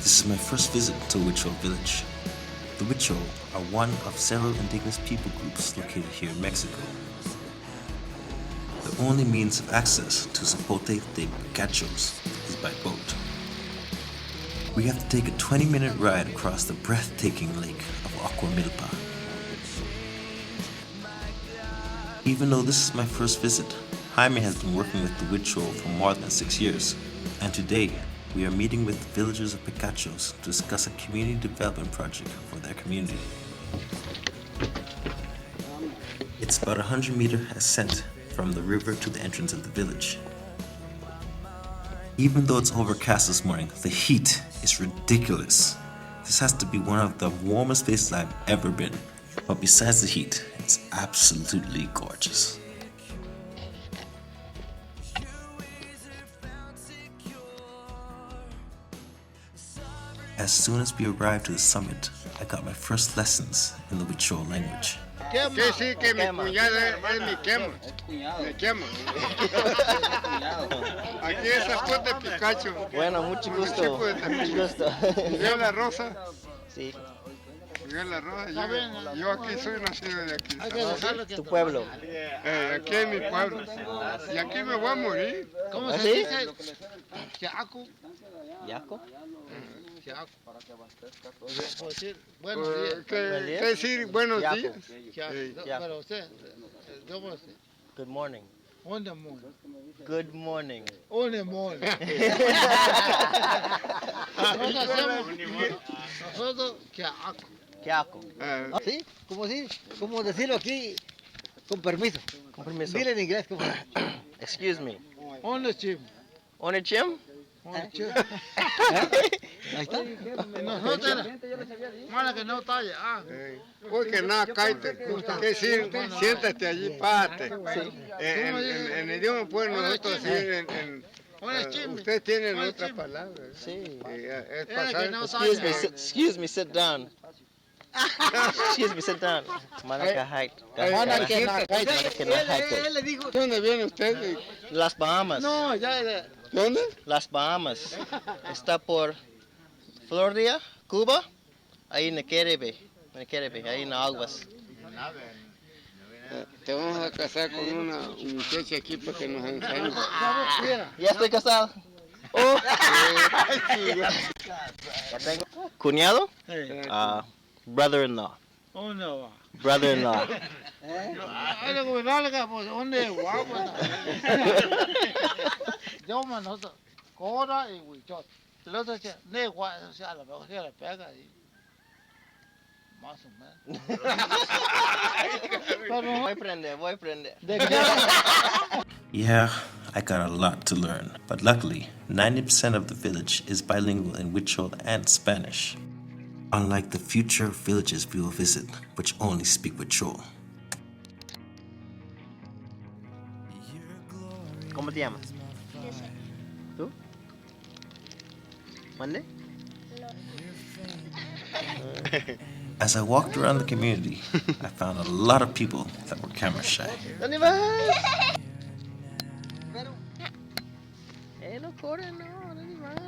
This is my first visit to Huichol village. The Huichol are one of several indigenous people groups located here in Mexico. The only means of access to Zapote de Picachos is by boat. We have to take a 20-minute ride across the breathtaking lake of Milpa. Even though this is my first visit, Jaime has been working with the Huichol for more than 6 years, and today we are meeting with the villagers of Picachos to discuss a community development project for their community. It's about a 100-meter ascent from the river to the entrance of the village. Even though it's overcast this morning, the heat is ridiculous. This has to be one of the warmest places I've ever been. But besides the heat, it's absolutely gorgeous. As soon as we arrived to the summit, I got my first lessons in the Huichol language. Que sí, que mi cuñada es mi quema. Me quema. Aquí es Zapote de Picachos. Bueno, mucho gusto. Mucho gusto. Miguel La Rosa. Sí. Miguel La Rosa. Yo aquí soy nacido de aquí. Tu pueblo. Aquí es mi pueblo. Y aquí me voy a morir. ¿Cómo se dice? Yaco. ¿Yaco? Buenos días. ¿Qué decir buenos días? Para usted, ¿cómo es? Good morning. On the moon. Good morning. On the moon. Nosotros, ¿Yaco? ¿sí? ¿Cómo decirlo aquí? Con permiso. Con permiso. Dile en inglés como. Excuse me. On the chim. On a chim? Ahí está. No mala que no talle. Porque no, cállate. ¿Qué decir? Siéntate allí, párate. En idioma pues nosotros decir ustedes tienen otras palabras. Sí. Es pasar. Excuse me, sit down. Excuse me, sit down. Manaka height. ¿Dónde viene usted? Las Bahamas. No, ya. ¿Dónde? Las Bahamas. Está por Florida, Cuba, ahí en el Caribe, ahí en aguas. Te vamos a casar con una muchacha aquí para que nos enseñe. Ya estoy casado. Oh. ¿Cuñado? Brother-in-law. Oh, no. Brother-in-law. ¿Dónde guapo? Yo me noto Cora y Huichol. El otro dice, o sea, a lo mejor se le pega y más o menos. Voy a aprender. Yeah, I got a lot to learn, but luckily, 90% of the village is bilingual in Huichol and Spanish, unlike the future villages we will visit, which only speak Huichol. ¿Cómo te llamas? ¿Tú? ¿Mande? As I walked around the community, I found a lot of people that were camera shy. ¿Dónde vas? No corre, no, ¿dónde vas?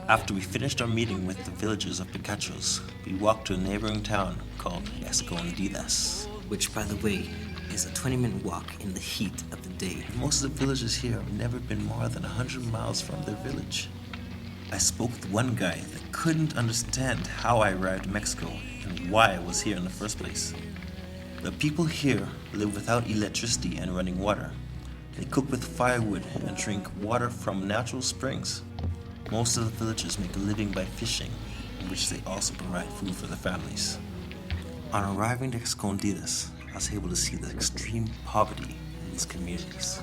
After we finished our meeting with the villagers of Picachos, we walked to a neighboring town called Escondidas, which, by the way, is a 20-minute walk in the heat of the day. Most of the villagers here have never been more than 100 miles from their village. I spoke with one guy that couldn't understand how I arrived in Mexico and why I was here in the first place. The people here live without electricity and running water. They cook with firewood and drink water from natural springs. Most of the villagers make a living by fishing, in which they also provide food for their families. On arriving to Escondidas, I was able to see the extreme poverty in these communities.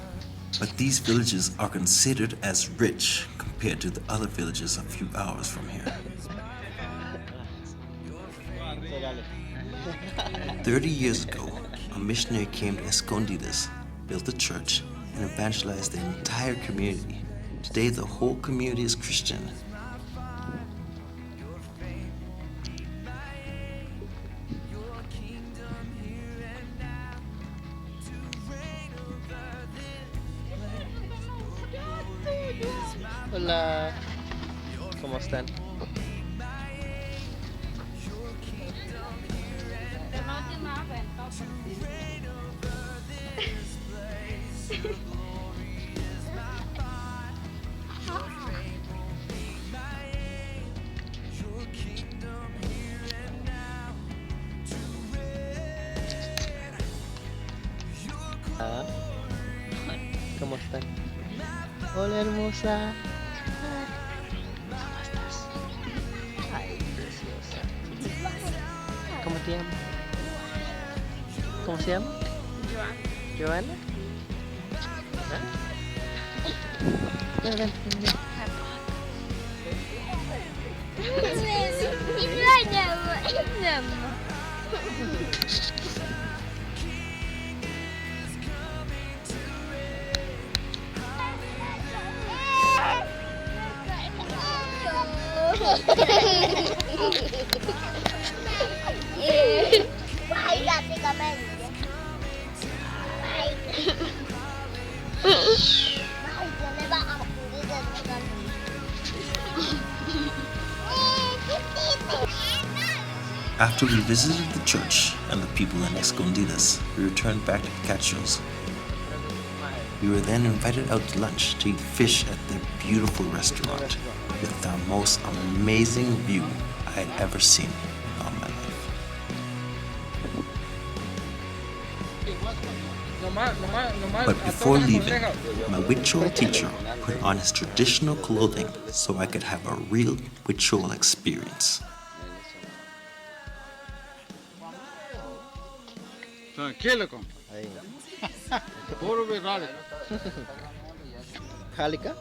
But these villages are considered as rich compared to the other villages a few hours from here. 30 years ago, a missionary came to Escondidas, built a church, and evangelized the entire community. Today, the whole community is Christian. Hola. ¿Cómo están? Ah, ¿cómo están? Hola, hermosa. ¿Cómo estás? Ay, preciosa. ¿Cómo te llamas? ¿Cómo se llama? Joana. Ven, ven, ven. After we visited the church and the people in Escondidas, we returned back to Picachos. We were then invited out to lunch to eat fish at their beautiful restaurant with the most amazing view I had ever seen in all my life. But before leaving, my Huichol teacher put on his traditional clothing so I could have a real Huichol experience. Tranquilo, compa. Ahí. Puro virales. Jalika.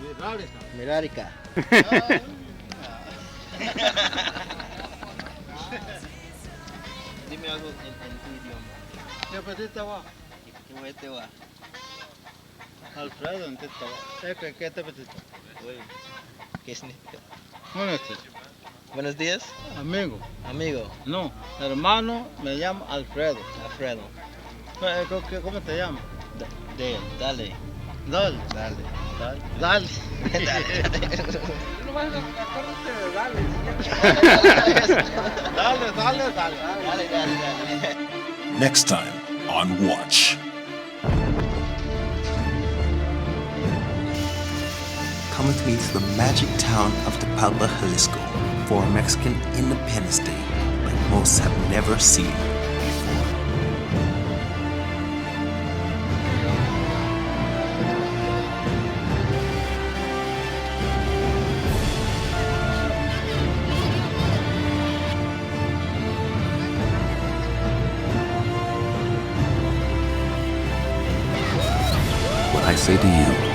Virales. Mirarica. Dime algo en tu idioma. ¿Qué pediste vos? ¿Qué te va? Alfredo, ¿en qué ¿qué te pediste? ¿Qué es esto? Bueno, Buenos días, amigo. amigo. No, hermano, me llamo Alfredo. Alfredo. ¿Cómo te llamas? Dale. Dale. Dale. Dale. Dale. Next time on Watch. Come with me to the magic town of Tepalba, Jalisco for a Mexican Independence Day like most have never seen before. What I say to you